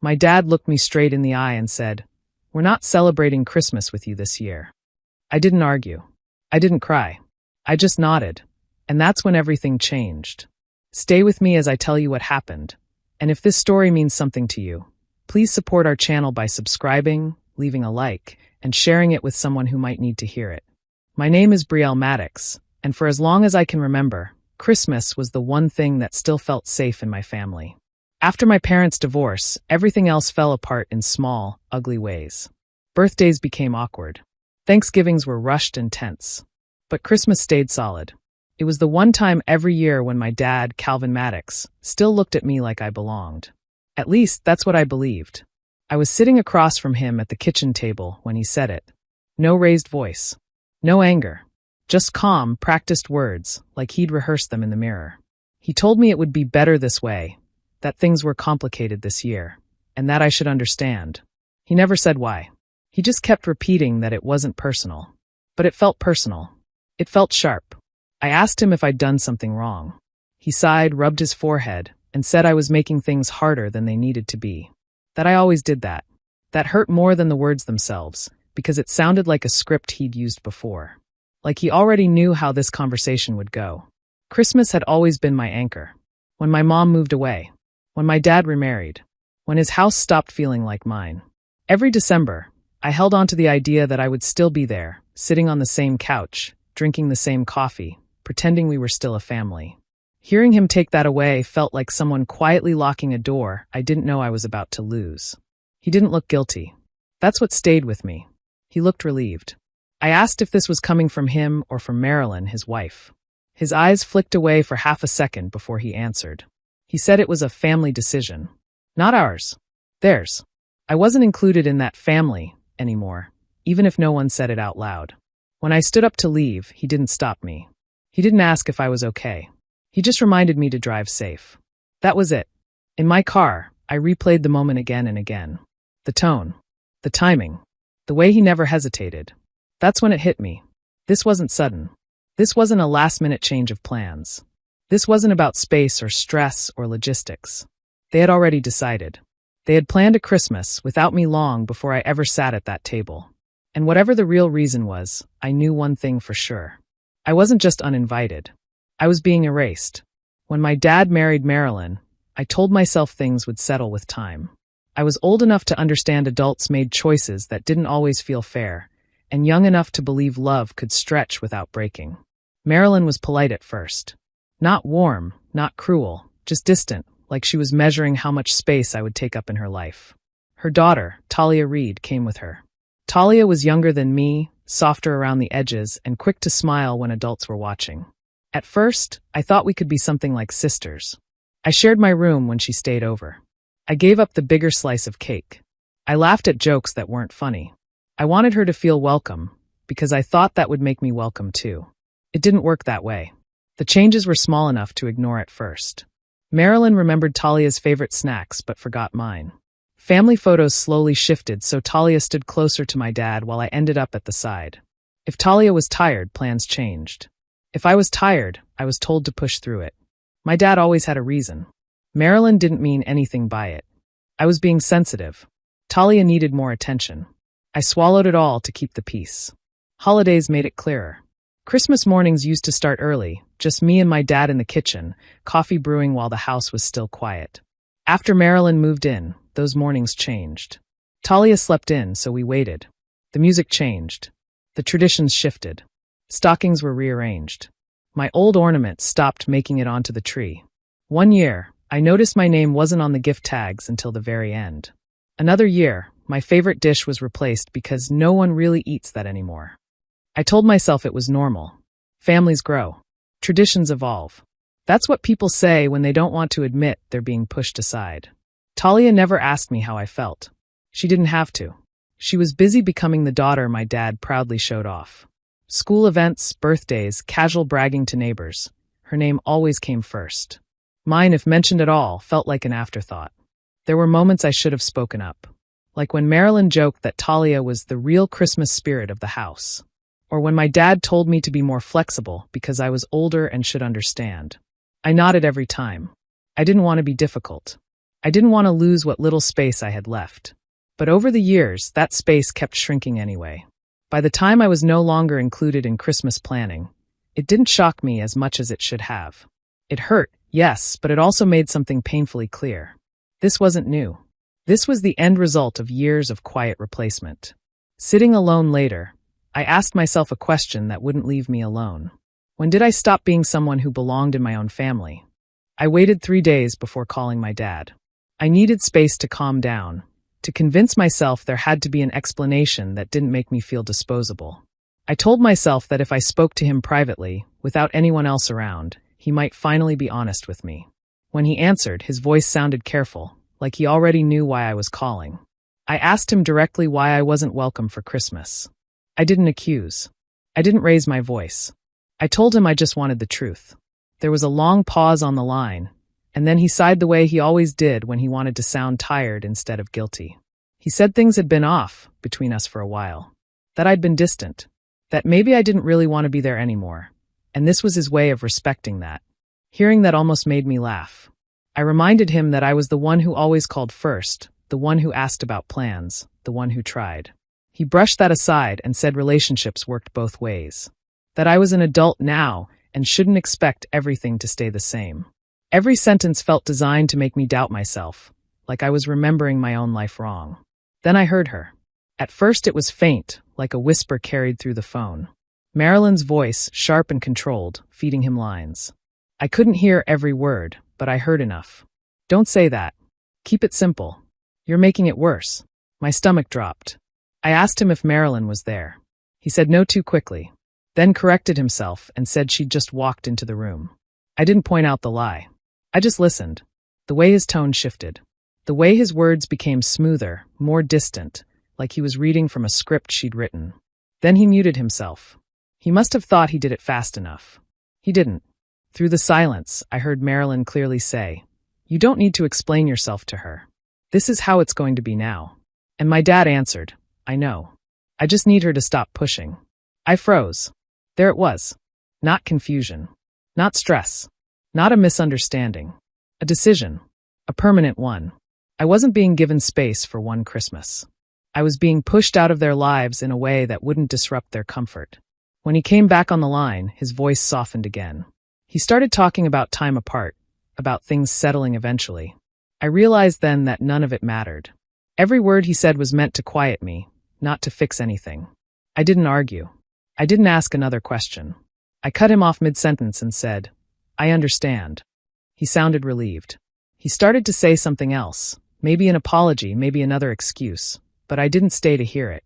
My dad looked me straight in the eye and said, "We're not celebrating Christmas with you this year." I didn't argue. I didn't cry. I just nodded. And that's when everything changed. Stay with me as I tell you what happened. And if this story means something to you, please support our channel by subscribing, leaving a like, and sharing it with someone who might need to hear it. My name is Brielle Maddox, and for as long as I can remember, Christmas was the one thing that still felt safe in my family. After my parents' divorce, everything else fell apart in small, ugly ways. Birthdays became awkward. Thanksgivings were rushed and tense. But Christmas stayed solid. It was the one time every year when my dad, Calvin Maddox, still looked at me like I belonged. At least, that's what I believed. I was sitting across from him at the kitchen table when he said it. No raised voice. No anger. Just calm, practiced words, like he'd rehearsed them in the mirror. He told me it would be better this way, that things were complicated this year, and that I should understand. He never said why. He just kept repeating that it wasn't personal. But it felt personal. It felt sharp. I asked him if I'd done something wrong. He sighed, rubbed his forehead, and said I was making things harder than they needed to be. That I always did that. That hurt more than the words themselves, because it sounded like a script he'd used before. Like he already knew how this conversation would go. Christmas had always been my anchor. When my mom moved away. When my dad remarried. When his house stopped feeling like mine. Every December, I held on to the idea that I would still be there, sitting on the same couch, drinking the same coffee, pretending we were still a family. Hearing him take that away felt like someone quietly locking a door I didn't know I was about to lose. He didn't look guilty. That's what stayed with me. He looked relieved. I asked if this was coming from him or from Marilyn, his wife. His eyes flicked away for half a second before he answered. He said it was a family decision. Not ours. Theirs. I wasn't included in that family anymore, even if no one said it out loud. When I stood up to leave, he didn't stop me. He didn't ask if I was okay. He just reminded me to drive safe. That was it. In my car, I replayed the moment again and again. The tone. The timing. The way he never hesitated. That's when it hit me. This wasn't sudden. This wasn't a last-minute change of plans. This wasn't about space or stress or logistics. They had already decided. They had planned a Christmas without me long before I ever sat at that table. And whatever the real reason was, I knew one thing for sure. I wasn't just uninvited. I was being erased. When my dad married Marilyn, I told myself things would settle with time. I was old enough to understand adults made choices that didn't always feel fair, and young enough to believe love could stretch without breaking. Marilyn was polite at first. Not warm, not cruel, just distant, like she was measuring how much space I would take up in her life. Her daughter, Talia Reed, came with her. Talia was younger than me, softer around the edges, and quick to smile when adults were watching. At first, I thought we could be something like sisters. I shared my room when she stayed over. I gave up the bigger slice of cake. I laughed at jokes that weren't funny. I wanted her to feel welcome, because I thought that would make me welcome too. It didn't work that way. The changes were small enough to ignore at first. Marilyn remembered Talia's favorite snacks but forgot mine. Family photos slowly shifted, so Talia stood closer to my dad while I ended up at the side. If Talia was tired, plans changed. If I was tired, I was told to push through it. My dad always had a reason. Marilyn didn't mean anything by it. I was being sensitive. Talia needed more attention. I swallowed it all to keep the peace. Holidays made it clearer. Christmas mornings used to start early, just me and my dad in the kitchen, coffee brewing while the house was still quiet. After Marilyn moved in, those mornings changed. Talia slept in, so we waited. The music changed. The traditions shifted. Stockings were rearranged. My old ornament stopped making it onto the tree. One year, I noticed my name wasn't on the gift tags until the very end. Another year, my favorite dish was replaced because no one really eats that anymore. I told myself it was normal. Families grow. Traditions evolve. That's what people say when they don't want to admit they're being pushed aside. Talia never asked me how I felt. She didn't have to. She was busy becoming the daughter my dad proudly showed off. School events, birthdays, casual bragging to neighbors. Her name always came first. Mine, if mentioned at all, felt like an afterthought. There were moments I should have spoken up. Like when Marilyn joked that Talia was the real Christmas spirit of the house. Or when my dad told me to be more flexible because I was older and should understand. I nodded every time. I didn't want to be difficult. I didn't want to lose what little space I had left. But over the years, that space kept shrinking anyway. By the time I was no longer included in Christmas planning, it didn't shock me as much as it should have. It hurt, yes, but it also made something painfully clear. This wasn't new. This was the end result of years of quiet replacement. Sitting alone later, I asked myself a question that wouldn't leave me alone. When did I stop being someone who belonged in my own family? I waited 3 days before calling my dad. I needed space to calm down, to convince myself there had to be an explanation that didn't make me feel disposable. I told myself that if I spoke to him privately, without anyone else around, he might finally be honest with me. When he answered, his voice sounded careful, like he already knew why I was calling. I asked him directly why I wasn't welcome for Christmas. I didn't accuse. I didn't raise my voice. I told him I just wanted the truth. There was a long pause on the line, and then he sighed the way he always did when he wanted to sound tired instead of guilty. He said things had been off between us for a while, that I'd been distant, that maybe I didn't really want to be there anymore, and this was his way of respecting that. Hearing that almost made me laugh. I reminded him that I was the one who always called first, the one who asked about plans, the one who tried. He brushed that aside and said relationships worked both ways. That I was an adult now and shouldn't expect everything to stay the same. Every sentence felt designed to make me doubt myself, like I was remembering my own life wrong. Then I heard her. At first it was faint, like a whisper carried through the phone. Marilyn's voice, sharp and controlled, feeding him lines. I couldn't hear every word, but I heard enough. Don't say that. Keep it simple. You're making it worse. My stomach dropped. I asked him if Marilyn was there. He said no too quickly, then corrected himself and said she'd just walked into the room. I didn't point out the lie. I just listened. The way his tone shifted. The way his words became smoother, more distant, like he was reading from a script she'd written. Then he muted himself. He must have thought he did it fast enough. He didn't. Through the silence, I heard Marilyn clearly say, "You don't need to explain yourself to her. This is how it's going to be now." And my dad answered, "I know. I just need her to stop pushing." I froze. There it was. Not confusion. Not stress. Not a misunderstanding. A decision. A permanent one. I wasn't being given space for one Christmas. I was being pushed out of their lives in a way that wouldn't disrupt their comfort. When he came back on the line, his voice softened again. He started talking about time apart, about things settling eventually. I realized then that none of it mattered. Every word he said was meant to quiet me, not to fix anything. I didn't argue. I didn't ask another question. I cut him off mid-sentence and said, "I understand." He sounded relieved. He started to say something else, maybe an apology, maybe another excuse, but I didn't stay to hear it.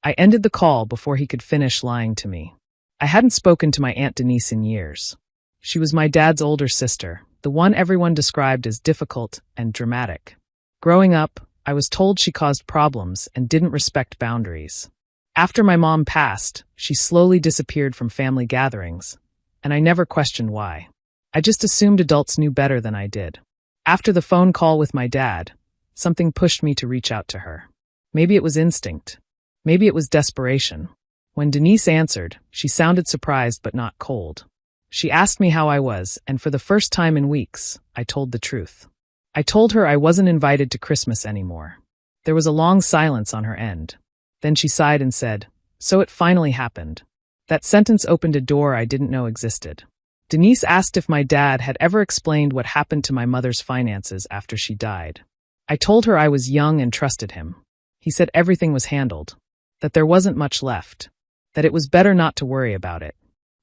I ended the call before he could finish lying to me. I hadn't spoken to my Aunt Denise in years. She was my dad's older sister, the one everyone described as difficult and dramatic. Growing up, I was told she caused problems and didn't respect boundaries. After my mom passed, she slowly disappeared from family gatherings, and I never questioned why. I just assumed adults knew better than I did. After the phone call with my dad, something pushed me to reach out to her. Maybe it was instinct. Maybe it was desperation. When Denise answered, she sounded surprised but not cold. She asked me how I was, and for the first time in weeks, I told the truth. I told her I wasn't invited to Christmas anymore. There was a long silence on her end. Then she sighed and said, "So it finally happened." That sentence opened a door I didn't know existed. Denise asked if my dad had ever explained what happened to my mother's finances after she died. I told her I was young and trusted him. He said everything was handled, that there wasn't much left, that it was better not to worry about it.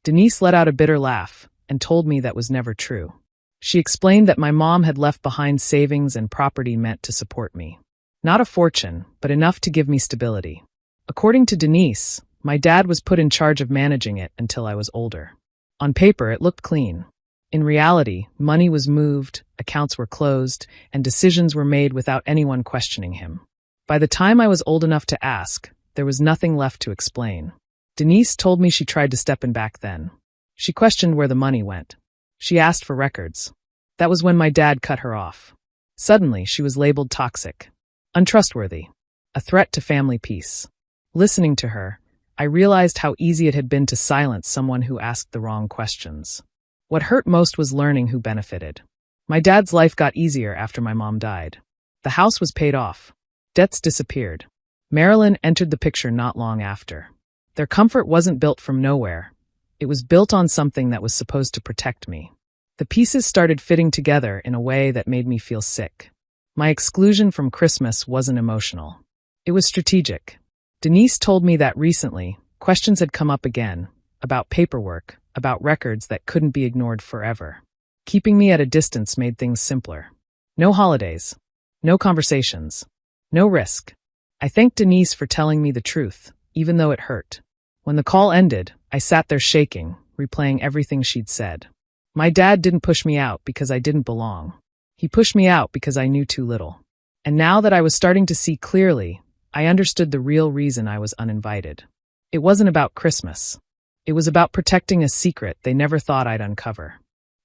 Denise let out a bitter laugh and told me that was never true. She explained that my mom had left behind savings and property meant to support me. Not a fortune, but enough to give me stability. According to Denise, my dad was put in charge of managing it until I was older. On paper, it looked clean. In reality, money was moved, accounts were closed, and decisions were made without anyone questioning him. By the time I was old enough to ask, there was nothing left to explain. Denise told me she tried to step in back then. She questioned where the money went. She asked for records. That was when my dad cut her off. Suddenly, she was labeled toxic, untrustworthy, a threat to family peace. Listening to her, I realized how easy it had been to silence someone who asked the wrong questions. What hurt most was learning who benefited. My dad's life got easier after my mom died. The house was paid off. Debts disappeared. Marilyn entered the picture not long after. Their comfort wasn't built from nowhere. It was built on something that was supposed to protect me. The pieces started fitting together in a way that made me feel sick. My exclusion from Christmas wasn't emotional. It was strategic. Denise told me that recently, questions had come up again, about paperwork, about records that couldn't be ignored forever. Keeping me at a distance made things simpler. No holidays. No conversations. No risk. I thanked Denise for telling me the truth, even though it hurt. When the call ended, I sat there shaking, replaying everything she'd said. My dad didn't push me out because I didn't belong. He pushed me out because I knew too little. And now that I was starting to see clearly, I understood the real reason I was uninvited. It wasn't about Christmas. It was about protecting a secret they never thought I'd uncover.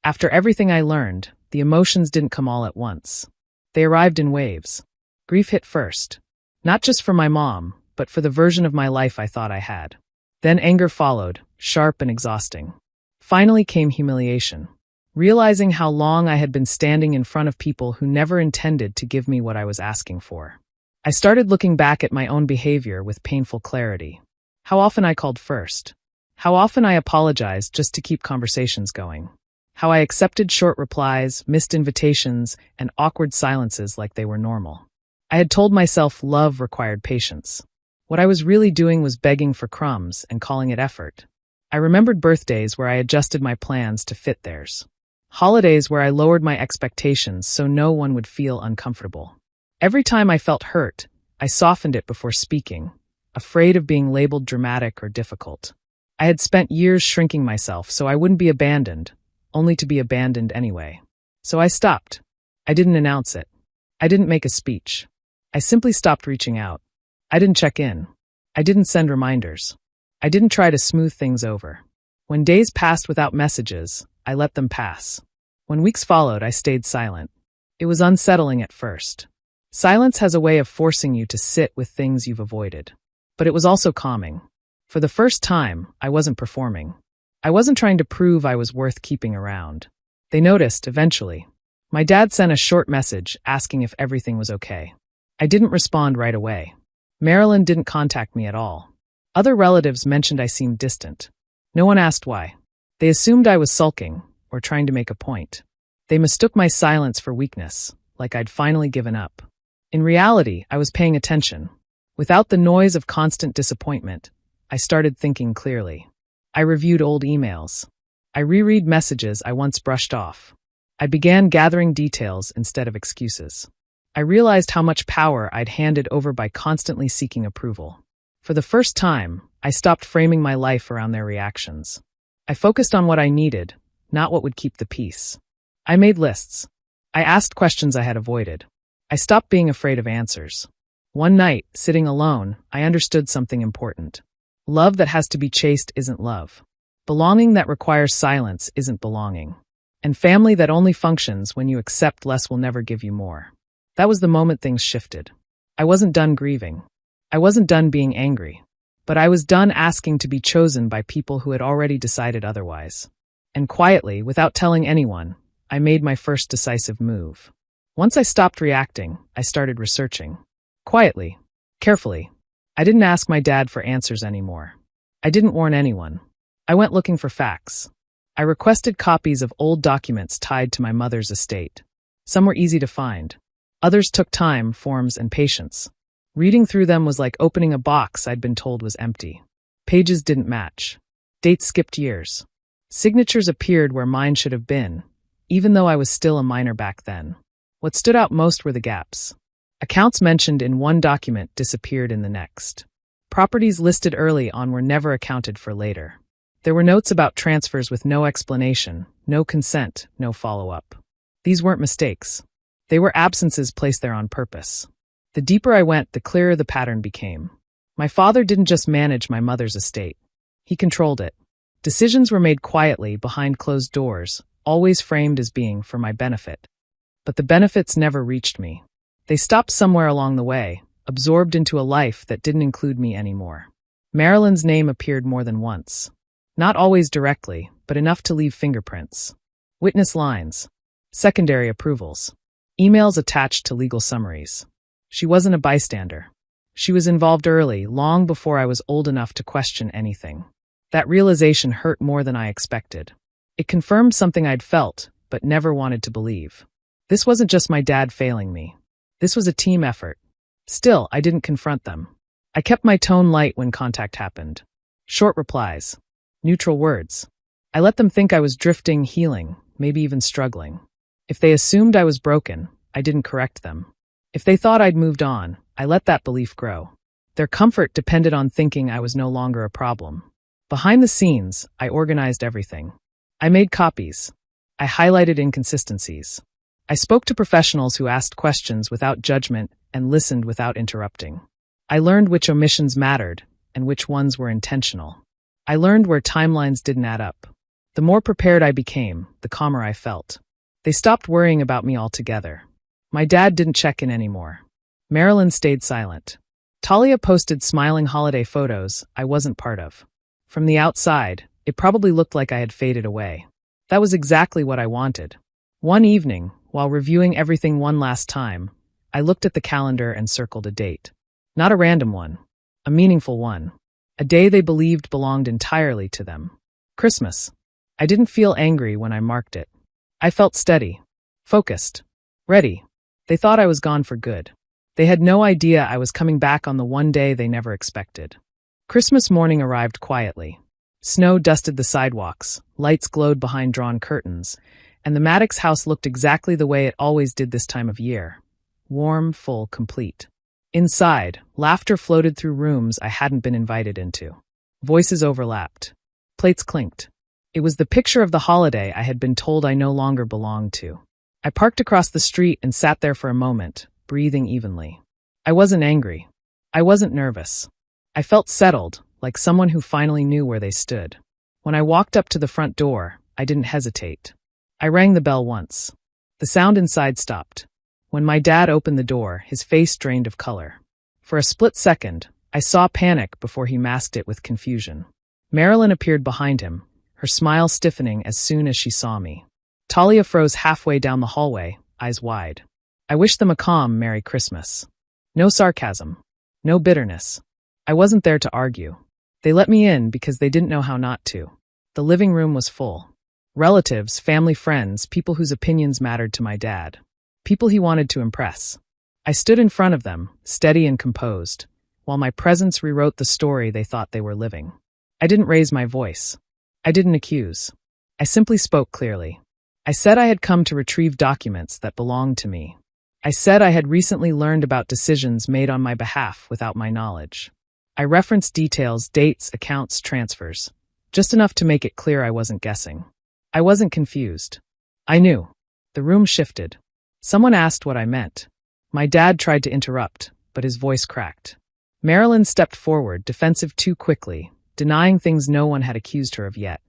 After everything I learned, the emotions didn't come all at once. They arrived in waves. Grief hit first. Not just for my mom, but for the version of my life I thought I had. Then anger followed, sharp and exhausting. Finally came humiliation. Realizing how long I had been standing in front of people who never intended to give me what I was asking for. I started looking back at my own behavior with painful clarity. How often I called first. How often I apologized just to keep conversations going. How I accepted short replies, missed invitations, and awkward silences like they were normal. I had told myself love required patience. What I was really doing was begging for crumbs and calling it effort. I remembered birthdays where I adjusted my plans to fit theirs. Holidays where I lowered my expectations so no one would feel uncomfortable. Every time I felt hurt, I softened it before speaking, afraid of being labeled dramatic or difficult. I had spent years shrinking myself so I wouldn't be abandoned, only to be abandoned anyway. So I stopped. I didn't announce it. I didn't make a speech. I simply stopped reaching out. I didn't check in. I didn't send reminders. I didn't try to smooth things over. When days passed without messages, I let them pass. When weeks followed, I stayed silent. It was unsettling at first. Silence has a way of forcing you to sit with things you've avoided. But it was also calming. For the first time, I wasn't performing. I wasn't trying to prove I was worth keeping around. They noticed, eventually. My dad sent a short message asking if everything was okay. I didn't respond right away. Marilyn didn't contact me at all. Other relatives mentioned I seemed distant. No one asked why. They assumed I was sulking, or trying to make a point. They mistook my silence for weakness, like I'd finally given up. In reality, I was paying attention. Without the noise of constant disappointment, I started thinking clearly. I reviewed old emails. I reread messages I once brushed off. I began gathering details instead of excuses. I realized how much power I'd handed over by constantly seeking approval. For the first time, I stopped framing my life around their reactions. I focused on what I needed, not what would keep the peace. I made lists. I asked questions I had avoided. I stopped being afraid of answers. One night, sitting alone, I understood something important. Love that has to be chased isn't love. Belonging that requires silence isn't belonging. And family that only functions when you accept less will never give you more. That was the moment things shifted. I wasn't done grieving. I wasn't done being angry. But I was done asking to be chosen by people who had already decided otherwise. And quietly, without telling anyone, I made my first decisive move. Once I stopped reacting, I started researching. Quietly. Carefully. I didn't ask my dad for answers anymore. I didn't warn anyone. I went looking for facts. I requested copies of old documents tied to my mother's estate. Some were easy to find. Others took time, forms, and patience. Reading through them was like opening a box I'd been told was empty. Pages didn't match. Dates skipped years. Signatures appeared where mine should have been, even though I was still a minor back then. What stood out most were the gaps. Accounts mentioned in one document disappeared in the next. Properties listed early on were never accounted for later. There were notes about transfers with no explanation, no consent, no follow-up. These weren't mistakes. They were absences placed there on purpose. The deeper I went, the clearer the pattern became. My father didn't just manage my mother's estate. He controlled it. Decisions were made quietly behind closed doors, always framed as being for my benefit. But the benefits never reached me. They stopped somewhere along the way, absorbed into a life that didn't include me anymore. Marilyn's name appeared more than once. Not always directly, but enough to leave fingerprints. Witness lines. Secondary approvals. Emails attached to legal summaries. She wasn't a bystander. She was involved early, long before I was old enough to question anything. That realization hurt more than I expected. It confirmed something I'd felt, but never wanted to believe. This wasn't just my dad failing me. This was a team effort. Still, I didn't confront them. I kept my tone light when contact happened. Short replies. Neutral words. I let them think I was drifting, healing, maybe even struggling. If they assumed I was broken, I didn't correct them. If they thought I'd moved on, I let that belief grow. Their comfort depended on thinking I was no longer a problem. Behind the scenes, I organized everything. I made copies. I highlighted inconsistencies. I spoke to professionals who asked questions without judgment and listened without interrupting. I learned which omissions mattered and which ones were intentional. I learned where timelines didn't add up. The more prepared I became, the calmer I felt. They stopped worrying about me altogether. My dad didn't check in anymore. Marilyn stayed silent. Talia posted smiling holiday photos I wasn't part of. From the outside, it probably looked like I had faded away. That was exactly what I wanted. One evening, while reviewing everything one last time, I looked at the calendar and circled a date. Not a random one. A meaningful one. A day they believed belonged entirely to them. Christmas. I didn't feel angry when I marked it. I felt steady. Focused. Ready. They thought I was gone for good. They had no idea I was coming back on the one day they never expected. Christmas morning arrived quietly. Snow dusted the sidewalks, lights glowed behind drawn curtains, and the Maddox house looked exactly the way it always did this time of year. Warm, full, complete. Inside, laughter floated through rooms I hadn't been invited into. Voices overlapped. Plates clinked. It was the picture of the holiday I had been told I no longer belonged to. I parked across the street and sat there for a moment, breathing evenly. I wasn't angry. I wasn't nervous. I felt settled, like someone who finally knew where they stood. When I walked up to the front door, I didn't hesitate. I rang the bell once. The sound inside stopped. When my dad opened the door, his face drained of color. For a split second, I saw panic before he masked it with confusion. Marilyn appeared behind him, her smile stiffening as soon as she saw me. Talia froze halfway down the hallway, eyes wide. I wished them a calm Merry Christmas. No sarcasm. No bitterness. I wasn't there to argue. They let me in because they didn't know how not to. The living room was full. Relatives, family, friends, people whose opinions mattered to my dad. People he wanted to impress. I stood in front of them, steady and composed, while my presence rewrote the story they thought they were living. I didn't raise my voice. I didn't accuse. I simply spoke clearly. I said I had come to retrieve documents that belonged to me. I said I had recently learned about decisions made on my behalf without my knowledge. I referenced details, dates, accounts, transfers, just enough to make it clear I wasn't guessing. I wasn't confused. I knew. The room shifted. Someone asked what I meant. My dad tried to interrupt, but his voice cracked. Marilyn stepped forward, defensive too quickly, denying things no one had accused her of yet.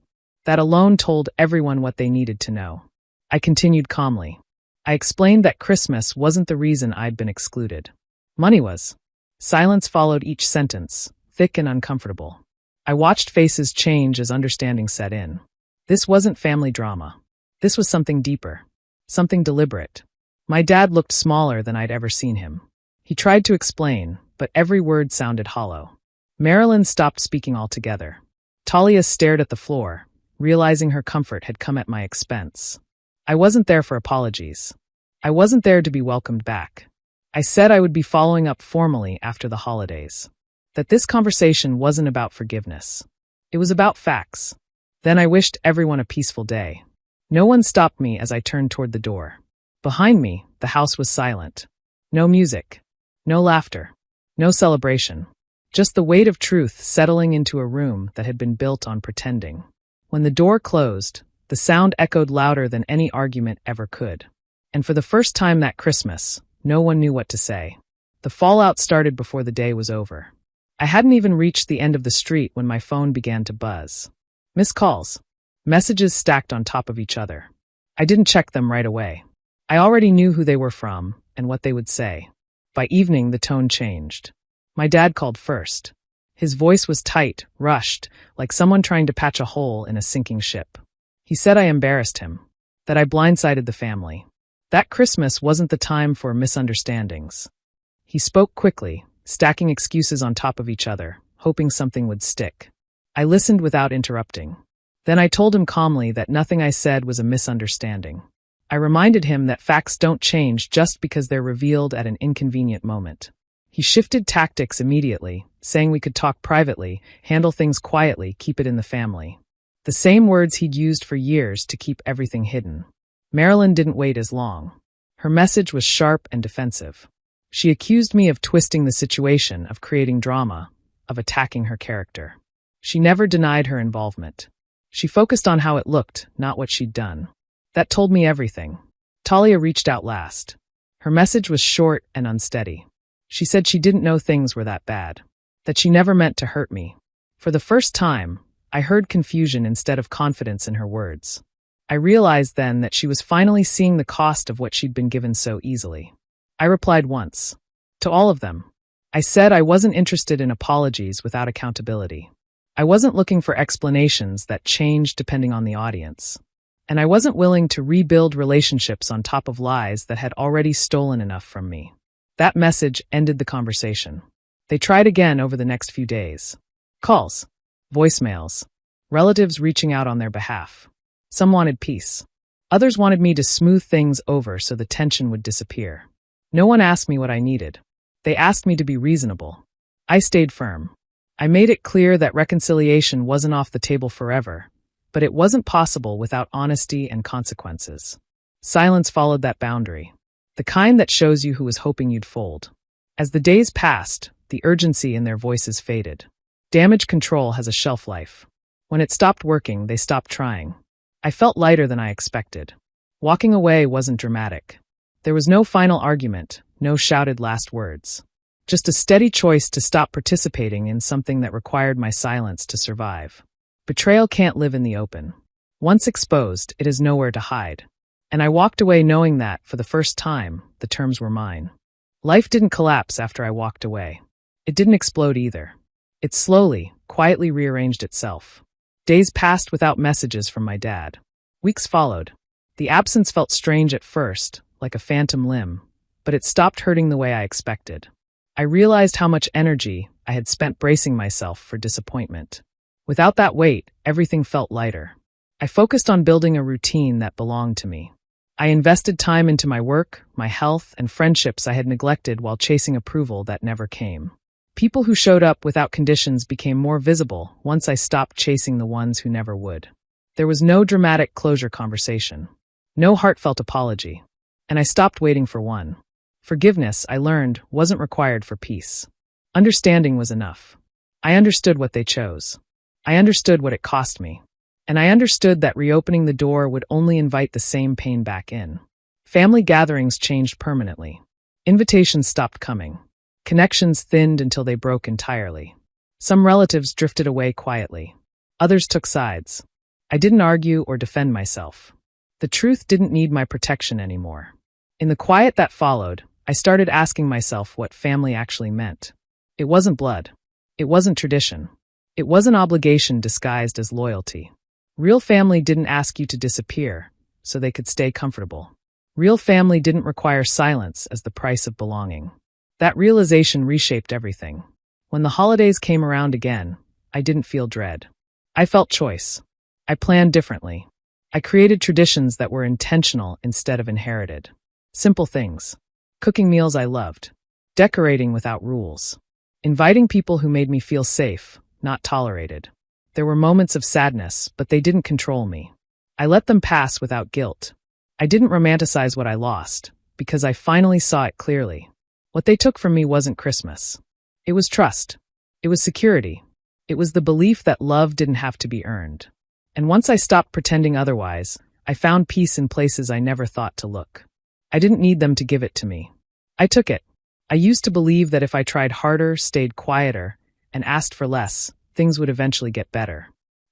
That alone told everyone what they needed to know. I continued calmly. I explained that Christmas wasn't the reason I'd been excluded. Money was. Silence followed each sentence, thick and uncomfortable. I watched faces change as understanding set in. This wasn't family drama. This was something deeper. Something deliberate. My dad looked smaller than I'd ever seen him. He tried to explain, but every word sounded hollow. Marilyn stopped speaking altogether. Talia stared at the floor, realizing her comfort had come at my expense. I wasn't there for apologies. I wasn't there to be welcomed back. I said I would be following up formally after the holidays. That this conversation wasn't about forgiveness. It was about facts. Then I wished everyone a peaceful day. No one stopped me as I turned toward the door. Behind me, the house was silent. No music. No laughter. No celebration. Just the weight of truth settling into a room that had been built on pretending. When the door closed, the sound echoed louder than any argument ever could. And for the first time that Christmas, no one knew what to say. The fallout started before the day was over. I hadn't even reached the end of the street when my phone began to buzz. Missed calls. Messages stacked on top of each other. I didn't check them right away. I already knew who they were from and what they would say. By evening, the tone changed. My dad called first. His voice was tight, rushed, like someone trying to patch a hole in a sinking ship. He said I embarrassed him. that I blindsided the family. That Christmas wasn't the time for misunderstandings. He spoke quickly, stacking excuses on top of each other, hoping something would stick. I listened without interrupting. Then I told him calmly that nothing I said was a misunderstanding. I reminded him that facts don't change just because they're revealed at an inconvenient moment. He shifted tactics immediately, saying we could talk privately, handle things quietly, keep it in the family. The same words he'd used for years to keep everything hidden. Marilyn didn't wait as long. Her message was sharp and defensive. She accused me of twisting the situation, of creating drama, of attacking her character. She never denied her involvement. She focused on how it looked, not what she'd done. That told me everything. Talia reached out last. Her message was short and unsteady. She said she didn't know things were that bad, that she never meant to hurt me. For the first time, I heard confusion instead of confidence in her words. I realized then that she was finally seeing the cost of what she'd been given so easily. I replied once. To all of them. I said I wasn't interested in apologies without accountability. I wasn't looking for explanations that changed depending on the audience. And I wasn't willing to rebuild relationships on top of lies that had already stolen enough from me. That message ended the conversation. They tried again over the next few days. Calls, voicemails, relatives reaching out on their behalf. Some wanted peace. Others wanted me to smooth things over so the tension would disappear. No one asked me what I needed. They asked me to be reasonable. I stayed firm. I made it clear that reconciliation wasn't off the table forever, but it wasn't possible without honesty and consequences. Silence followed that boundary, the kind that shows you who was hoping you'd fold. As the days passed, the urgency in their voices faded. Damage control has a shelf life. When it stopped working, they stopped trying. I felt lighter than I expected. Walking away wasn't dramatic. There was no final argument, no shouted last words. Just a steady choice to stop participating in something that required my silence to survive. Betrayal can't live in the open. Once exposed, it is nowhere to hide. And I walked away knowing that, for the first time, the terms were mine. Life didn't collapse after I walked away. It didn't explode either. It slowly, quietly rearranged itself. Days passed without messages from my dad. Weeks followed. The absence felt strange at first, like a phantom limb, but it stopped hurting the way I expected. I realized how much energy I had spent bracing myself for disappointment. Without that weight, everything felt lighter. I focused on building a routine that belonged to me. I invested time into my work, my health, and friendships I had neglected while chasing approval that never came. People who showed up without conditions became more visible once I stopped chasing the ones who never would. There was no dramatic closure conversation, no heartfelt apology, and I stopped waiting for one. Forgiveness, I learned, wasn't required for peace. Understanding was enough. I understood what they chose. I understood what it cost me. And I understood that reopening the door would only invite the same pain back in. Family gatherings changed permanently. Invitations stopped coming. Connections thinned until they broke entirely. Some relatives drifted away quietly. Others took sides. I didn't argue or defend myself. The truth didn't need my protection anymore. In the quiet that followed, I started asking myself what family actually meant. It wasn't blood. It wasn't tradition. It wasn't obligation disguised as loyalty. Real family didn't ask you to disappear so they could stay comfortable. Real family didn't require silence as the price of belonging. That realization reshaped everything. When the holidays came around again, I didn't feel dread. I felt choice. I planned differently. I created traditions that were intentional instead of inherited. Simple things. Cooking meals I loved. Decorating without rules. Inviting people who made me feel safe, not tolerated. There were moments of sadness, but they didn't control me. I let them pass without guilt. I didn't romanticize what I lost, because I finally saw it clearly. What they took from me wasn't Christmas. It was trust. It was security. It was the belief that love didn't have to be earned. And once I stopped pretending otherwise, I found peace in places I never thought to look. I didn't need them to give it to me. I took it. I used to believe that if I tried harder, stayed quieter, and asked for less, things would eventually get better.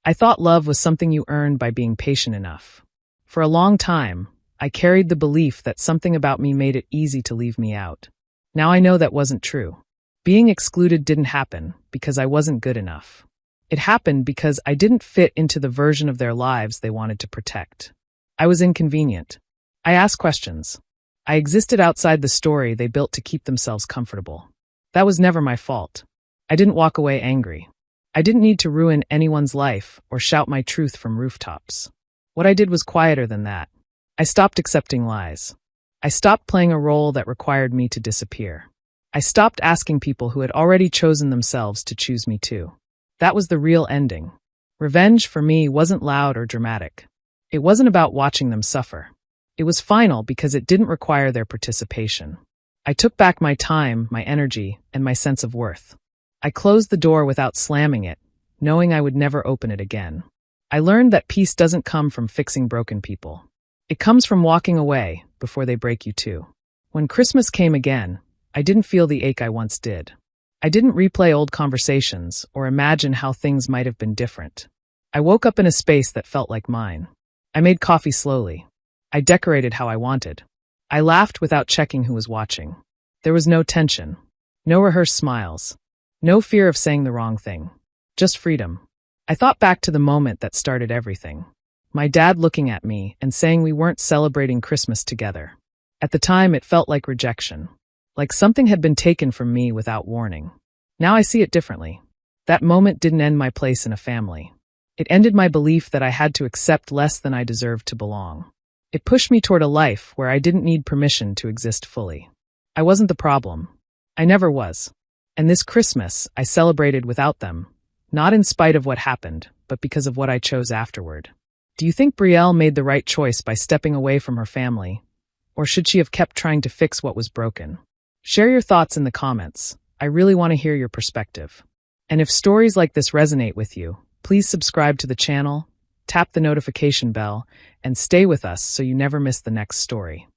I thought love was something you earned by being patient enough. For a long time, I carried the belief that something about me made it easy to leave me out. Now I know that wasn't true. Being excluded didn't happen because I wasn't good enough. It happened because I didn't fit into the version of their lives they wanted to protect. I was inconvenient. I asked questions. I existed outside the story they built to keep themselves comfortable. That was never my fault. I didn't walk away angry. I didn't need to ruin anyone's life or shout my truth from rooftops. What I did was quieter than that. I stopped accepting lies. I stopped playing a role that required me to disappear. I stopped asking people who had already chosen themselves to choose me too. That was the real ending. Revenge, for me, wasn't loud or dramatic. It wasn't about watching them suffer. It was final because it didn't require their participation. I took back my time, my energy, and my sense of worth. I closed the door without slamming it, knowing I would never open it again. I learned that peace doesn't come from fixing broken people. It comes from walking away before they break you too. When Christmas came again, I didn't feel the ache I once did. I didn't replay old conversations or imagine how things might have been different. I woke up in a space that felt like mine. I made coffee slowly. I decorated how I wanted. I laughed without checking who was watching. There was no tension, no rehearsed smiles, no fear of saying the wrong thing, just freedom. I thought back to the moment that started everything. My dad looking at me and saying we weren't celebrating Christmas together. At the time, it felt like rejection. Like something had been taken from me without warning. Now I see it differently. That moment didn't end my place in a family. It ended my belief that I had to accept less than I deserved to belong. It pushed me toward a life where I didn't need permission to exist fully. I wasn't the problem. I never was. And this Christmas, I celebrated without them, not in spite of what happened, but because of what I chose afterward. Do you think Brielle made the right choice by stepping away from her family? Or should she have kept trying to fix what was broken? Share your thoughts in the comments. I really want to hear your perspective. And if stories like this resonate with you, please subscribe to the channel, tap the notification bell, and stay with us so you never miss the next story.